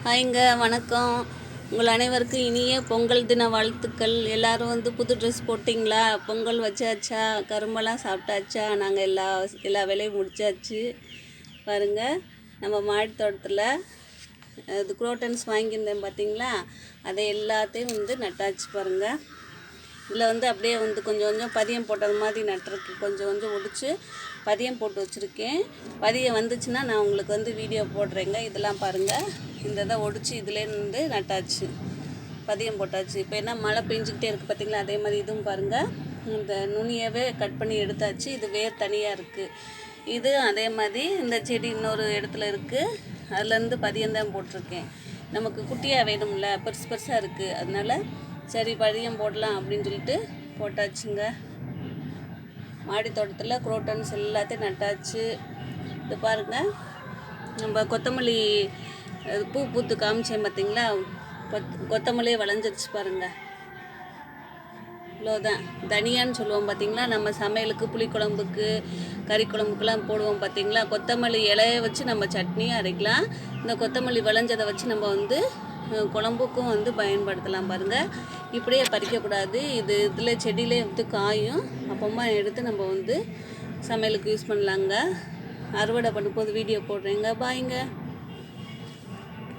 ஹாய்ங்க, வணக்கம். உங்கள் அனைவருக்கும் இனிய பொங்கல் தின வாழ்த்துக்கள். எல்லோரும் வந்து புது ட்ரெஸ் போட்டிங்களா? பொங்கல் வச்சாச்சா? கரும்பெல்லாம் சாப்பிட்டாச்சா? நாங்கள் எல்லா வேலையும் முடிச்சாச்சு. பாருங்கள், நம்ம மாடி தோட்டத்தில் இது குரோட்டன்ஸ் வாங்கியிருந்தேன் பார்த்தீங்களா? அதை எல்லாத்தையும் வந்து நட்டாச்சு பாருங்கள். இதில் வந்து அப்படியே வந்து கொஞ்சம் கொஞ்சம் பதியம் போட்டது மாதிரி நட்டுருக்கு. கொஞ்சம் கொஞ்சம் ஒடிச்சு பதியம் போட்டு வச்சுருக்கேன். பதியம் வந்துச்சுன்னா நான் உங்களுக்கு வந்து வீடியோ போடுறேங்க. இதெல்லாம் பாருங்கள், இந்த இதை ஒடிச்சு இதுலேருந்து நட்டாச்சு, பதியம் போட்டாச்சு. இப்போ என்ன மழை பெஞ்சிக்கிட்டே இருக்குது பார்த்திங்களா? அதே மாதிரி இதுவும் பாருங்கள், இந்த நுனியவே கட் பண்ணி எடுத்தாச்சு. இது வேர் தனியாக இருக்குது. இது அதே மாதிரி இந்த செடி இன்னொரு இடத்துல இருக்குது. அதுலேருந்து பதியம்தான் போட்டிருக்கேன். நமக்கு குட்டியாக வேணும்ல, பெருசு பெருசாக இருக்குது. அதனால் சரி பதியம் போடலாம் அப்படின்னு சொல்லிட்டு போட்டாச்சுங்க. மாடி தோட்டத்தில் குரோட்டன்ஸ் எல்லாத்தையும் நட்டாச்சு. இது பாருங்கள், நம்ம கொத்தமல்லி பூ பூத்து காமிச்சேன் பார்த்தீங்களா? கொத்தமல்லியே விளைஞ்சிருச்சு பாருங்கள். இவ்வளோதான். தனியான்னு சொல்லுவோம் பார்த்தீங்களா? நம்ம சமையலுக்கு, புளிக்குழம்புக்கு, கறி குழம்புக்கெல்லாம் போடுவோம் பார்த்தீங்களா? கொத்தமல்லி இலையை வச்சு நம்ம சட்னியும் அரைக்கலாம். இந்த கொத்தமல்லி விளைஞ்சதை வச்சு நம்ம வந்து குழம்புக்கும் வந்து பயன்படுத்தலாம் பாருங்கள். இப்படியே பறிக்கக்கூடாது. இதில் செடியிலே வந்து காயும். அப்பமா எடுத்து நம்ம வந்து சமையலுக்கு யூஸ் பண்ணலாங்க. அறுவடை பண்ணும்போது வீடியோ போடுறேங்க. பாய்ங்க.